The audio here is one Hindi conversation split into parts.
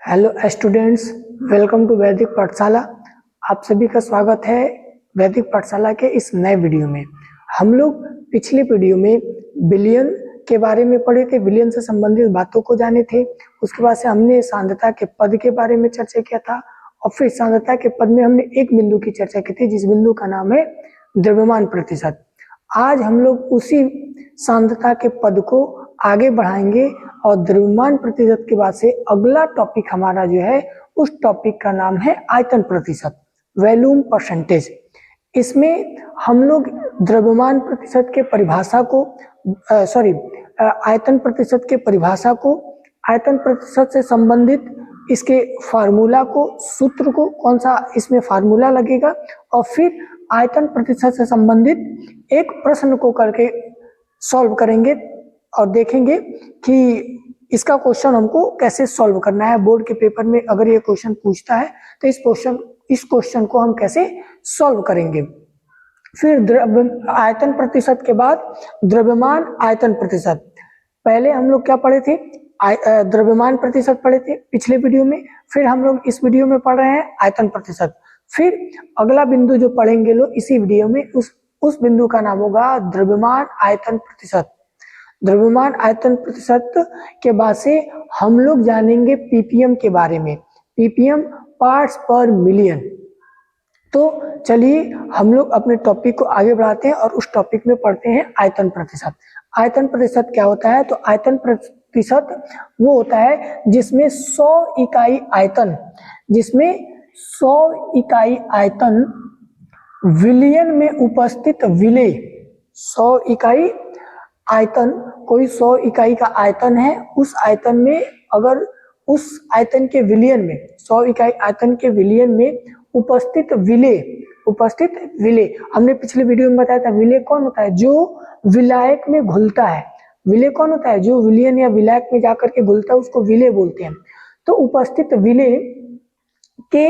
हेलो स्टूडेंट्स, वेलकम टू वैदिक पाठशाला। आप सभी का स्वागत है वैदिक पाठशाला के इस नए वीडियो में। हम लोग पिछले वीडियो में विलयन के बारे में पढ़े थे, विलयन से संबंधित बातों को जाने थे। उसके बाद से हमने सांद्रता के पद के बारे में चर्चा किया था और फिर सांद्रता के पद में हमने एक बिंदु की चर्चा की थी, जिस बिंदु का नाम है द्रव्यमान प्रतिशत। आज हम लोग उसी सांद्रता के पद को आगे बढ़ाएंगे और द्रव्यमान प्रतिशत के बाद से अगला टॉपिक हमारा जो है उस टॉपिक का नाम है आयतन प्रतिशत, वॉल्यूम परसेंटेज। इसमें हम लोग द्रव्यमान प्रतिशत के परिभाषा को आयतन प्रतिशत के परिभाषा को, आयतन प्रतिशत से संबंधित इसके फार्मूला को, सूत्र को, कौन सा इसमें फार्मूला लगेगा, और फिर आयतन प्रतिशत से संबंधित एक प्रश्न को करके सॉल्व करेंगे और देखेंगे कि इसका क्वेश्चन हमको कैसे सॉल्व करना है। बोर्ड के पेपर में अगर ये क्वेश्चन पूछता है तो इस क्वेश्चन को हम कैसे सॉल्व करेंगे। फिर आयतन प्रतिशत के बाद द्रव्यमान आयतन प्रतिशत। पहले हम लोग क्या पढ़े थे? द्रव्यमान प्रतिशत पढ़े थे पिछले वीडियो में। फिर हम लोग इस वीडियो में पढ़ रहे हैं आयतन प्रतिशत। फिर अगला बिंदु जो पढ़ेंगे लोग इसी वीडियो में, उस बिंदु का नाम होगा द्रव्यमान आयतन प्रतिशत। द्रव्यमान आयतन प्रतिशत के बाद से हम लोग जानेंगे पीपीएम के बारे में, पीपीएम पार्ट्स पर मिलियन। तो चलिए हम लोग अपने टॉपिक को आगे बढ़ाते हैं और उस टॉपिक में पढ़ते हैं आयतन प्रतिशत। आयतन प्रतिशत क्या होता है? तो आयतन प्रतिशत वो होता है जिसमें 100 इकाई आयतन, जिसमें 100 इकाई आयतन विलियन में उपस्थित विलेय, 100 इकाई आयतन, कोई 100 इकाई का आयतन है, उस आयतन में अगर उस आयतन के विलयन में 100 इकाई आयतन के विलयन में उपस्थित विलेय, हमने पिछले वीडियो में बताया था विलेय कौन होता है? जो विलायक में घुलता है। विलेय कौन होता है? जो विलयन या विलायक में जाकर के घुलता है उसको विलेय बोलते हैं। तो उपस्थित विलेय के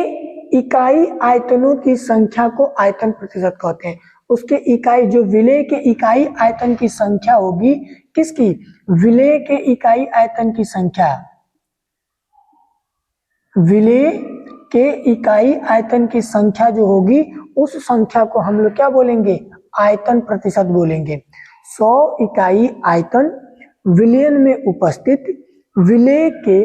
इकाई आयतनों की संख्या को आयतन प्रतिशत कहते हैं। उसके इकाई, जो विलेय के इकाई आयतन की संख्या होगी, किसकी? विलेय के इकाई आयतन की संख्या, विलेय के इकाई आयतन की संख्या जो होगी उस संख्या को हम लोग क्या बोलेंगे? आयतन प्रतिशत बोलेंगे। 100 इकाई आयतन विलयन में उपस्थित विलेय के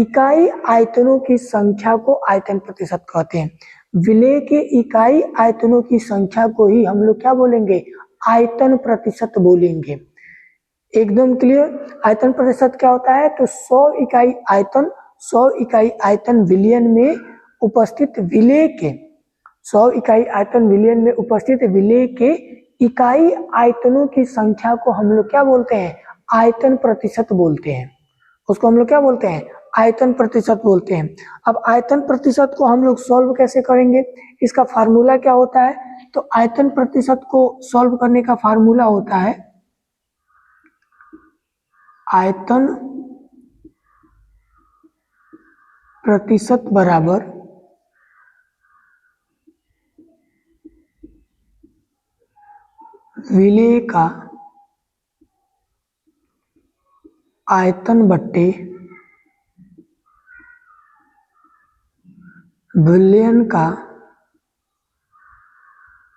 इकाई आयतनों की संख्या को आयतन प्रतिशत कहते हैं। विलेय के इकाई आयतनों की संख्या को ही हम लोग क्या बोलेंगे? आयतन प्रतिशत बोलेंगे। एकदम क्लियर? आयतन प्रतिशत क्या होता है? तो 100 इकाई आयतन विलयन में उपस्थित विलेय के, 100 इकाई आयतन विलयन में उपस्थित विलेय के इकाई आयतनों की संख्या को हम लोग क्या बोलते हैं? आयतन प्रतिशत बोलते हैं। उसको हम लोग क्या बोलते हैं? आयतन प्रतिशत बोलते हैं। अब आयतन प्रतिशत को हम लोग सॉल्व कैसे करेंगे? इसका फार्मूला क्या होता है? तो आयतन प्रतिशत को सॉल्व करने का फार्मूला होता है आयतन प्रतिशत बराबर विलेय का आयतन बट्टे विलयन का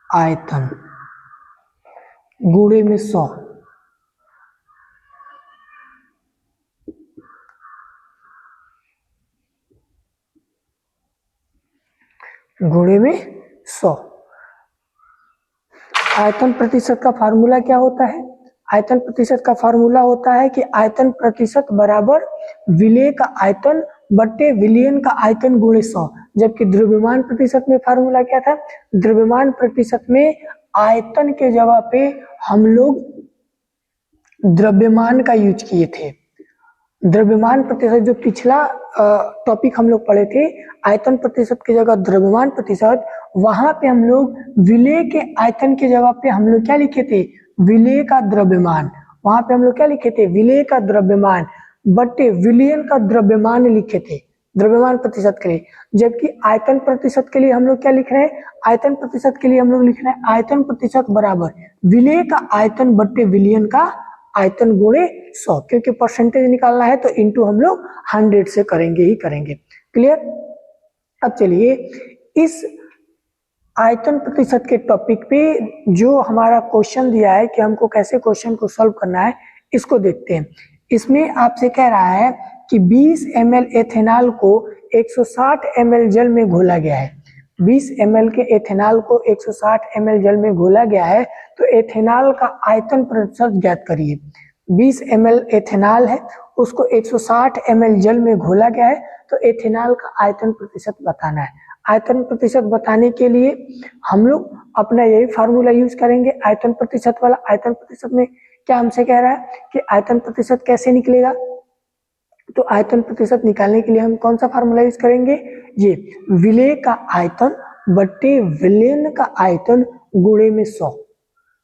आयतन गुणे में 100। गुणे में 100। आयतन प्रतिशत का फार्मूला क्या होता है? आयतन प्रतिशत का फार्मूला होता है कि आयतन प्रतिशत बराबर विलेय का आयतन बट्टे विलयन का आयतन गुणे 100। जबकि द्रव्यमान प्रतिशत में फार्मूला क्या था? द्रव्यमान प्रतिशत में आयतन के जगह पे हम लोग द्रव्यमान का यूज किए थे। द्रव्यमान प्रतिशत, जो पिछला टॉपिक हम लोग पढ़े थे, आयतन प्रतिशत की जगह द्रव्यमान प्रतिशत, वहां पे हम लोग विलेय के आयतन की जगह पे हम लोग क्या लिखे थे? विलेय का द्रव्यमान। वहां पे हम लोग क्या लिखे थे? विलेय का द्रव्यमान बट्टे विलयन का द्रव्यमान लिखे थे द्रव्यमान प्रतिशत के लिए। जबकि आयतन प्रतिशत के लिए हम लोग क्या लिख रहे हैं? आयतन प्रतिशत के लिए हम लोग लिख रहे हैं आयतन प्रतिशत बराबर विलेय का आयतन बट्टे विलयन का आयतन गुणे 100, क्योंकि परसेंटेज निकालना है तो इंटू हम लोग 100 से करेंगे ही करेंगे। क्लियर? अब चलिए इस आयतन प्रतिशत के टॉपिक पे जो हमारा क्वेश्चन दिया है कि हमको कैसे क्वेश्चन को सॉल्व करना है, इसको देखते हैं। इसमें आपसे कह रहा है कि 20 ml एथेनॉल को 160 ml जल में घोला गया है। 20 ml के एथेनॉल को 160 ml जल में घोला गया है, तो एथेनॉल का आयतन प्रतिशत ज्ञात करिए। 20 ml एथेनॉल है, उसको 160 ml जल में घोला गया है, तो एथेनॉल का आयतन प्रतिशत बताना है। आयतन प्रतिशत बताने के लिए हम लोग अपना यही फार्मूला यूज करेंगे, आयतन प्रतिशत वाला। आयतन प्रतिशत में क्या हमसे कह रहा है कि आयतन प्रतिशत कैसे निकलेगा, तो आयतन प्रतिशत निकालने के लिए हम कौन सा फार्मूला यूज करेंगे, ये विलेय का आयतन बट्टे विलयन का आयतन गुणे में 100।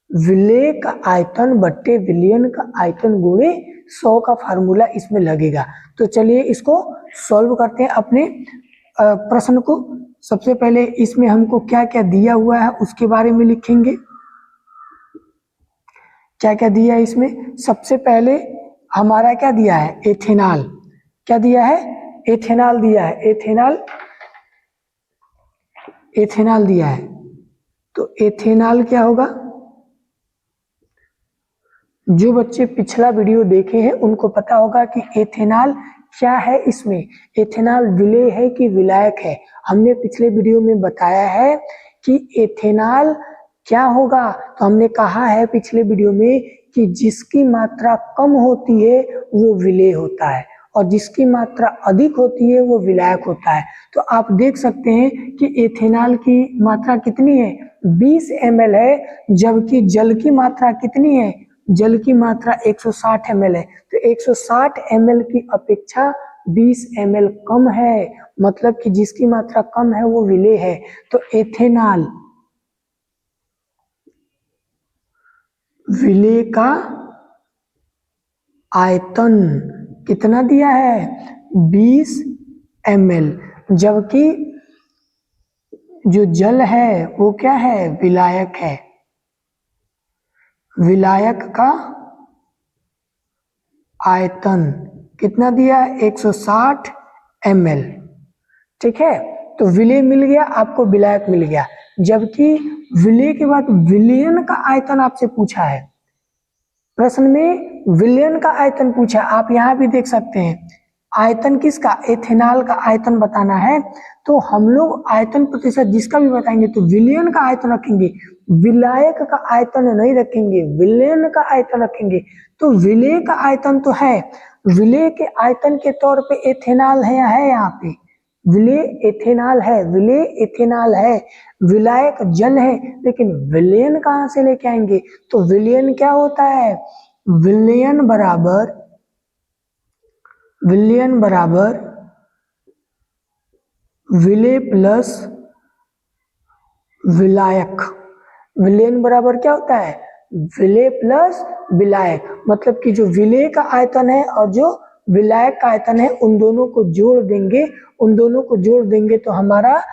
विलेय का आयतन बट्टे विलयन का आयतन गुणे 100 का फार्मूला इसमें लगेगा। तो चलिए इसको सॉल्व करते हैं अपने प्रश्न को। सबसे पहले इसमें हमको क्या क्या दिया हुआ है उसके बारे में लिखेंगे। क्या क्या दिया है इसमें, सबसे पहले हमारा क्या दिया है, एथेनॉल। क्या दिया है, एथेनॉल दिया है। एथेनॉल दिया है, तो एथेनॉल क्या होगा, जो बच्चे पिछला वीडियो देखे हैं उनको पता होगा कि एथेनॉल क्या है। इसमें एथेनॉल विलेय है कि विलायक है, हमने पिछले वीडियो में बताया है कि एथेनॉल क्या होगा। तो हमने कहा है पिछले वीडियो में कि जिसकी मात्रा कम होती है वो विलेय होता है और जिसकी मात्रा अधिक होती है वो विलायक होता है। तो आप देख सकते हैं कि एथेनॉल की मात्रा कितनी है, 20 ml है, जबकि जल की मात्रा कितनी है, जल की मात्रा 160 ml है। तो 160 ml की अपेक्षा 20 ml कम है, मतलब कि जिसकी मात्रा कम है वो विलेय है। तो एथेनॉल विलेय का आयतन कितना दिया है, 20 ml, जबकि जो जल है वो क्या है, विलायक है। विलायक का आयतन कितना दिया है, 160 ml। ठीक है, तो विलेय मिल गया आपको, विलायक मिल गया। जबकि विलेय के बाद विलयन का आयतन आपसे पूछा है, प्रश्न में विलयन का आयतन पूछा। आप यहाँ भी देख सकते हैं आयतन किसका, एथेनॉल का आयतन बताना है। तो हम लोग आयतन प्रतिशत जिसका भी बताएंगे तो विलयन का आयतन रखेंगे, विलायक का आयतन नहीं रखेंगे, विलयन का आयतन रखेंगे। तो विलेय का आयतन तो है, विलेय के आयतन के तौर पे एथेनॉल है यहाँ पे, विलेय एथेनॉल है, विलेय एथेनॉल है, विलायक जल है, लेकिन विलयन कहाँ से लेके आएंगे। तो विलयन क्या होता है, विलयन बराबर विलेय प्लस विलायक। विलयन बराबर क्या होता है, विलेय प्लस विलायक, मतलब कि जो विलेय का आयतन है और जो विलायक का आयतन है उन दोनों को जोड़ देंगे तो हमारा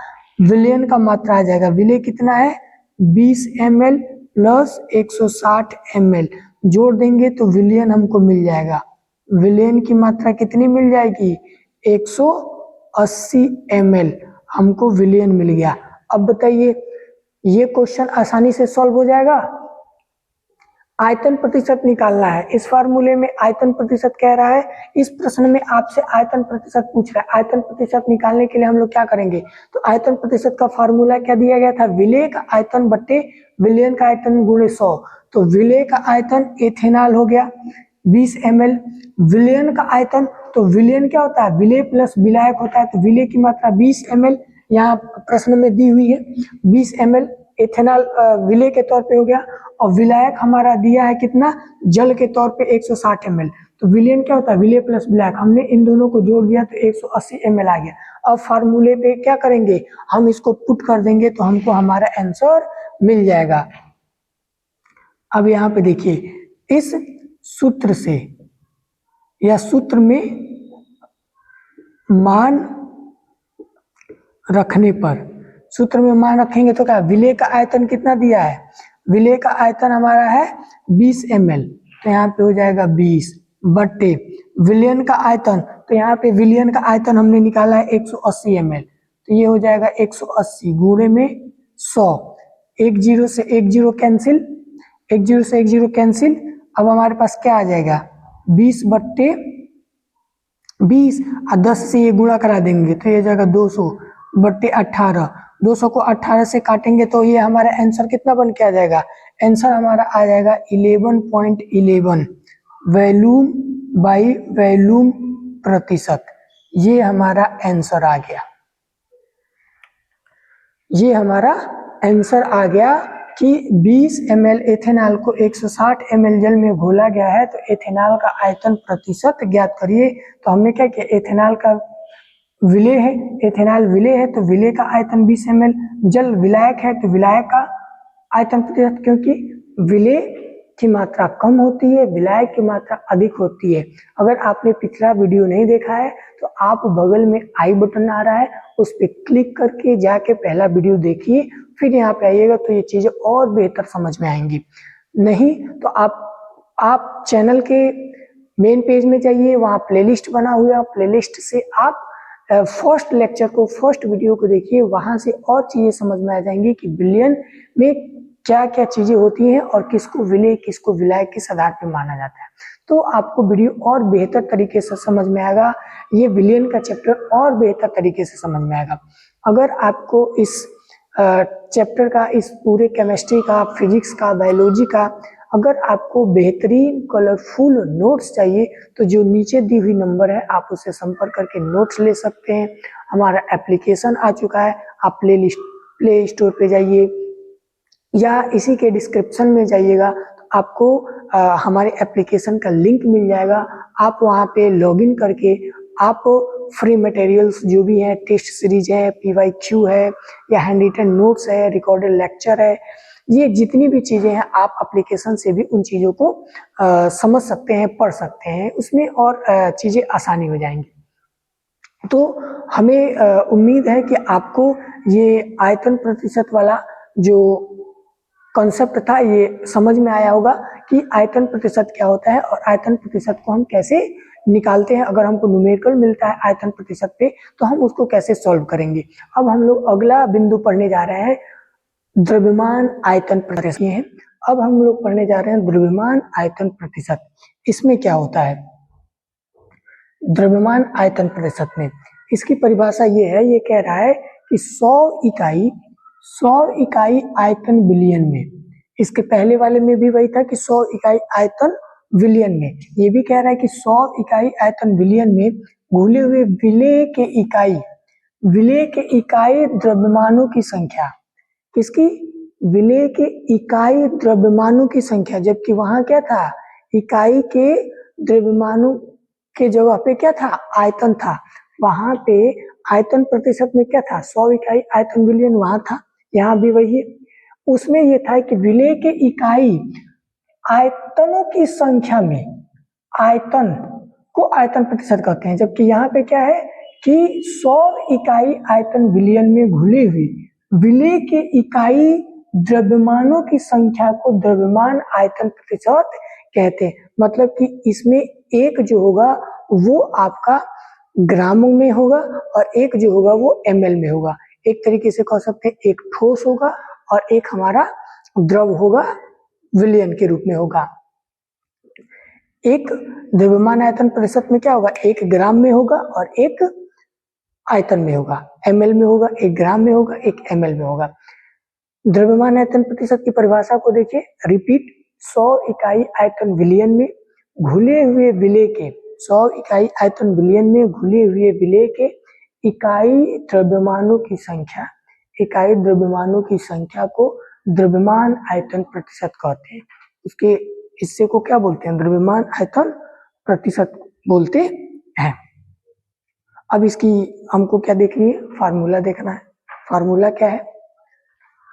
विलयन का मात्रा आ जाएगा। विलेय कितना है, 20 ml प्लस 160 ml, जोड़ देंगे तो विलयन हमको मिल जाएगा। विलयन की मात्रा कितनी मिल जाएगी, 180 ml हमको विलयन मिल गया। अब बताइए ये क्वेश्चन आसानी से सॉल्व हो जाएगा। आयतन प्रतिशत निकालना है, इस फार्मूले में आयतन प्रतिशत कह रहा है, इस प्रश्न में आपसे आयतन प्रतिशत पूछ रहा है। आयतन प्रतिशत निकालने के लिए हम लोग क्या करेंगे, तो आयतन प्रतिशत का फार्मूला क्या दिया गया था, विलेय का आयतन बट्टे विलयन का आयतन गुणे 100। तो विलेय का आयतन एथेनॉल हो गया 20 ml, विलयन का आयतन, तो विलयन क्या होता है, विलेय प्लस विलायक होता है। तो विलेय की मात्रा 20 ml यहाँ प्रश्न में दी हुई है, 20 ml एथेनॉल विलेय के तौर पे हो गया, और विलायक हमारा दिया है कितना, जल के तौर पे 160 ml। तो विलयन क्या होता है, विलेय प्लस विलायक, हमने इन दोनों को जोड़ दिया तो 180 ml आ गया। अब फार्मूले पे क्या करेंगे, हम इसको पुट कर देंगे तो हमको हमारा आंसर मिल जाएगा। अब यहाँ पे देखिए इस सूत्र से या सूत्र में मान रखने पर, सूत्र में मान रखेंगे तो क्या, विलेय का आयतन कितना दिया है, विलेय का आयतन हमारा है 20 ml, तो यहाँ पे हो जाएगा 20 बट्टे विलयन का आयतन, तो यहाँ पे विलयन का आयतन हमने निकाला है 180 ml, तो ये हो जाएगा 180 गुणे में 100, एक जीरो से एक जीरो कैंसिल, एक जीरो से एक जीरो कैंसिल। अब हमारे पास क्या आ जाएगा 20 बट्टे 20 और 10 से ये गुणा करा देंगे तो ये जाएगा 200 बट्टे 18, 200 को 18 से काटेंगे तो ये हमारा आंसर कितना बन के आ जाएगा, आंसर हमारा आ जाएगा 11.11 वॉल्यूम बाई वॉल्यूम प्रतिशत। ये हमारा आंसर आ गया, ये हमारा आंसर आ गया कि 20 ml एथेनॉल को 160 ml जल में घोला गया है तो एथेनॉल का आयतन प्रतिशत ज्ञात करिए। तो हमने क्या किया, एथेनॉल का विलेय है, एथेनॉल विलेय है तो विलेय का आयतन 20 ml, जल विलायक है तो विलायक का आयतन प्रतिशत, क्योंकि विलेय की मात्रा कम होती है विलायक की मात्रा अधिक होती है। अगर आपने पिछला वीडियो नहीं देखा है तो आप बगल में आई बटन आ रहा है उस पर क्लिक करके जाके पहला वीडियो देखिए, फिर यहाँ पे आइएगा तो ये चीजें और बेहतर समझ में आएंगी। नहीं तो आप चैनल के मेन पेज में जाइए, वहाँ प्लेलिस्ट बना हुआ है, प्लेलिस्ट से आप फर्स्ट लेक्चर को फर्स्ट वीडियो को देखिए, वहां से और चीजें समझ में आ जाएंगी कि विलयन में क्या क्या चीजें होती हैं और किसको विलेय किसको विलायक किस आधार पर माना जाता है। तो आपको वीडियो और बेहतर तरीके से समझ में आएगा, ये विलयन का चैप्टर और बेहतर तरीके से समझ में आएगा। अगर आपको इस चैप्टर का, इस पूरे केमिस्ट्री का, फिजिक्स का, बायोलॉजी का अगर आपको बेहतरीन कलरफुल नोट्स चाहिए तो जो नीचे दी हुई नंबर है आप उससे संपर्क करके नोट्स ले सकते हैं। हमारा एप्लीकेशन आ चुका है, आप प्ले स्टोर पे जाइए या इसी के डिस्क्रिप्शन में जाइएगा तो आपको हमारे एप्लीकेशन का लिंक मिल जाएगा। आप वहाँ पे लॉगिन करके आप फ्री मटेरियल्स जो भी है, टेस्ट सीरीज है, PYQ है या हैंड रिटन नोट्स है, रिकॉर्डेड लेक्चर है, ये जितनी भी चीजें हैं आप एप्लीकेशन से भी उन चीजों को समझ सकते हैं, पढ़ सकते हैं, उसमें और चीजें आसानी हो जाएंगी। तो हमें उम्मीद है कि आपको ये आयतन प्रतिशत वाला जो कॉन्सेप्ट था ये समझ में आया होगा कि आयतन प्रतिशत क्या होता है और आयतन प्रतिशत को हम कैसे निकालते हैं। अगर हमको न्यूमेरिकल मिलता है आयतन प्रतिशत पे तो हम उसको कैसे सॉल्व करेंगे। अब हम लोग अगला बिंदु पढ़ने जा रहे हैं, द्रव्यमान आयतन प्रतिशत है। अब हम लोग पढ़ने जा रहे हैं द्रव्यमान आयतन प्रतिशत। इसमें क्या होता है द्रव्यमान आयतन प्रतिशत में, इसकी परिभाषा ये है, ये कह रहा है कि 100 इकाई आयतन विलयन में, इसके पहले वाले में भी वही था कि 100 इकाई आयतन विलयन में, ये भी कह रहा है कि 100 इकाई आयतन विलयन में घुले हुए विलेय के इकाई द्रव्यमानों की संख्या, किसकी, विलेय के इकाई द्रव्यमानों की संख्या, जबकि वहां क्या था, इकाई के द्रव्यमानों के जगह पे क्या था, आयतन था। वहां पे आयतन प्रतिशत में क्या था, 100 इकाई आयतन विलयन वहां था, यहाँ भी वही है। उसमें ये था कि विलेय के इकाई आयतनों की संख्या में, आयतन को आयतन प्रतिशत कहते हैं, जबकि यहाँ पे क्या है कि 100 इकाई आयतन विलयन में घुली हुई विलेय के इकाई द्रव्यमानों की संख्या को द्रव्यमान आयतन प्रतिशत कहते हैं। मतलब कि इसमें एक जो होगा वो आपका ग्रामों में होगा और एक जो होगा वो ml में होगा। एक तरीके से कह सकते हैं एक ठोस होगा और एक हमारा द्रव होगा, विलयन के रूप में होगा। एक द्रव्यमान आयतन प्रतिशत में क्या होगा, एक ग्राम में होगा और एक आयतन में होगा, ml में होगा, एक ग्राम में होगा, एक ml में होगा। द्रव्यमान आयतन प्रतिशत की परिभाषा को देखिए, रिपीट, 100 इकाई आयतन विलयन में घुले हुए विलेय के, 100 इकाई आयतन विलयन में घुले हुए विलेय के इकाई द्रव्यमानों की संख्या, इकाई द्रव्यमानों की संख्या को द्रव्यमान आयतन प्रतिशत कहते हैं। उसके हिस्से को क्या बोलते हैं, द्रव्यमान आयतन प्रतिशत बोलते हैं। अब इसकी हमको क्या देखनी है, फार्मूला देखना है। फार्मूला क्या है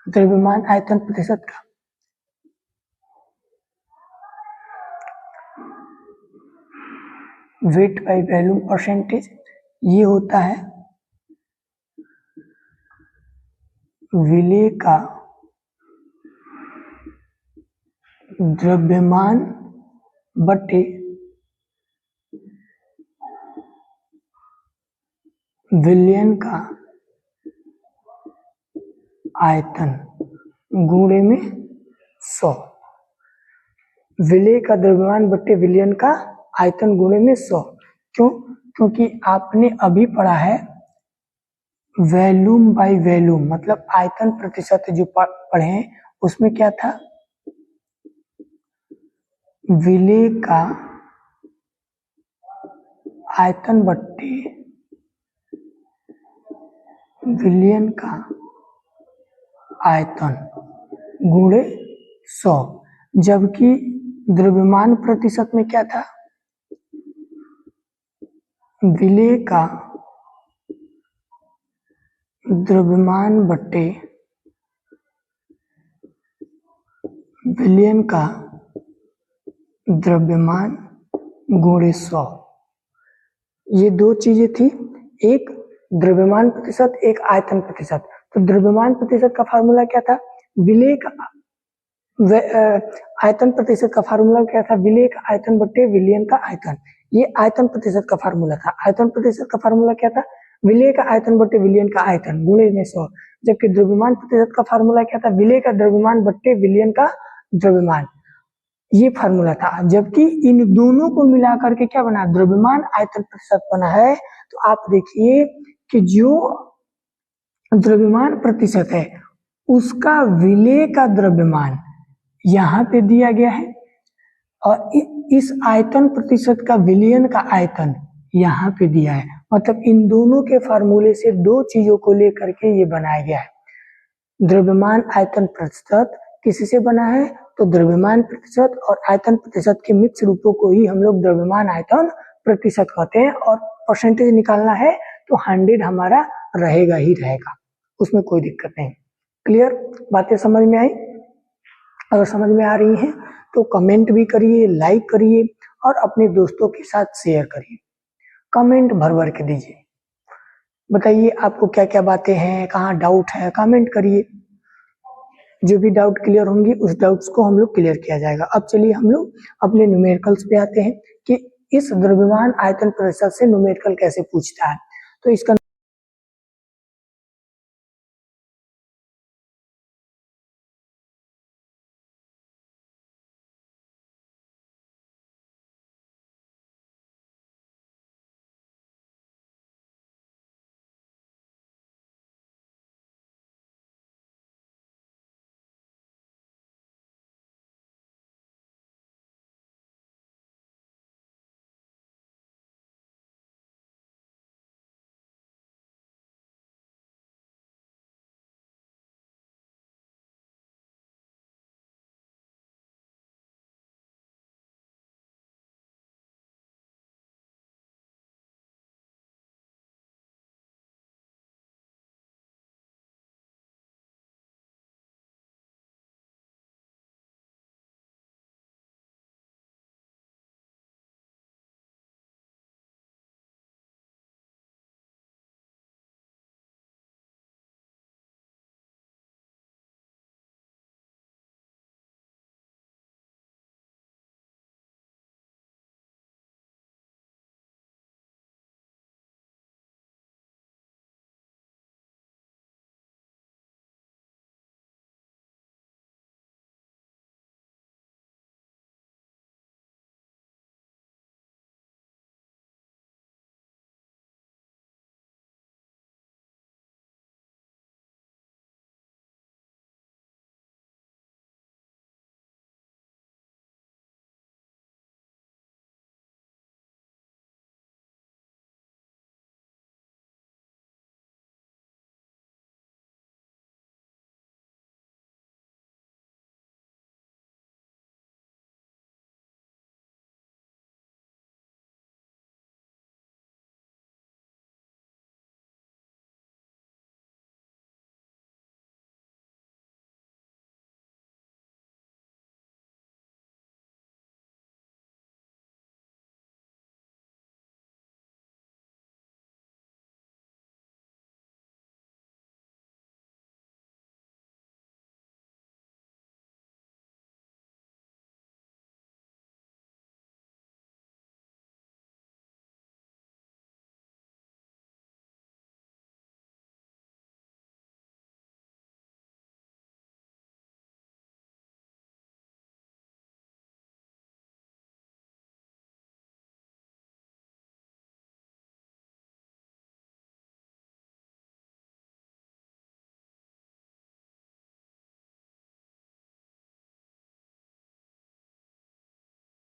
द्रव्यमान आयतन प्रतिशत का, वेट बाय वॉल्यूम परसेंटेज, ये होता है विलेय का द्रव्यमान बटे विलयन का आयतन गुणे में 100। विलेय का द्रव्यमान बटे विलयन का आयतन गुणे में 100। क्यों? क्योंकि आपने अभी पढ़ा है वॉल्यूम बाय वॉल्यूम, मतलब आयतन प्रतिशत जो पढ़े हैं उसमें क्या था, विलेय का आयतन बटे विलयन का आयतन गुणे 100, जबकि द्रव्यमान प्रतिशत में क्या था, विलेय का द्रव्यमान बटे विलयन का द्रव्यमान गुणे 100। ये दो चीजें थी, एक द्रव्यमान प्रतिशत, एक आयतन प्रतिशत। तो द्रव्यमान प्रतिशत का फार्मूला क्या था, विलेय का आयतन प्रतिशत का फार्मूला क्या था, विलेय का आयतन बटे विलयन का आयतन। ये आयतन प्रतिशत का फार्मूला था। आयतन प्रतिशत का फार्मूला क्या था, विलेय का आयतन बटे विलयन का आयतन गुणे में 100। जबकि द्रव्यमान प्रतिशत का फार्मूला क्या था, विलेय का द्रव्यमान बटे विलयन का द्रव्यमान, ये फार्मूला था। जबकि इन दोनों को मिलाकर के क्या बना, द्रव्यमान आयतन प्रतिशत बना है। तो आप देखिए कि जो द्रव्यमान प्रतिशत है उसका विलेय का द्रव्यमान यहाँ पे दिया गया है और इस आयतन प्रतिशत का विलयन का आयतन यहाँ पे दिया है। मतलब इन दोनों के फार्मूले से दो चीजों को लेकर के ये बनाया गया है। द्रव्यमान आयतन प्रतिशत किसी से बना है, तो द्रव्यमान प्रतिशत और आयतन प्रतिशत के मिक्स रूपों को ही हम लोग द्रव्यमान आयतन प्रतिशत कहते हैं। और परसेंटेज निकालना है तो 100 हमारा रहेगा ही रहेगा, उसमें कोई दिक्कत नहीं। क्लियर? बातें समझ में आई? अगर समझ में आ रही हैं तो कमेंट भी करिए, लाइक करिए और अपने दोस्तों के साथ शेयर करिए। कमेंट भर भर के दीजिए, बताइए आपको क्या क्या बातें हैं, कहाँ डाउट है, कमेंट करिए। जो भी डाउट क्लियर होंगी उस डाउट्स को हम लोग क्लियर किया जाएगा। अब चलिए हम लोग अपने न्यूमेरिकल्स पे आते हैं कि इस द्रव्यमान आयतन प्रतिशत से न्यूमेरिकल कैसे पूछता है। तो इसका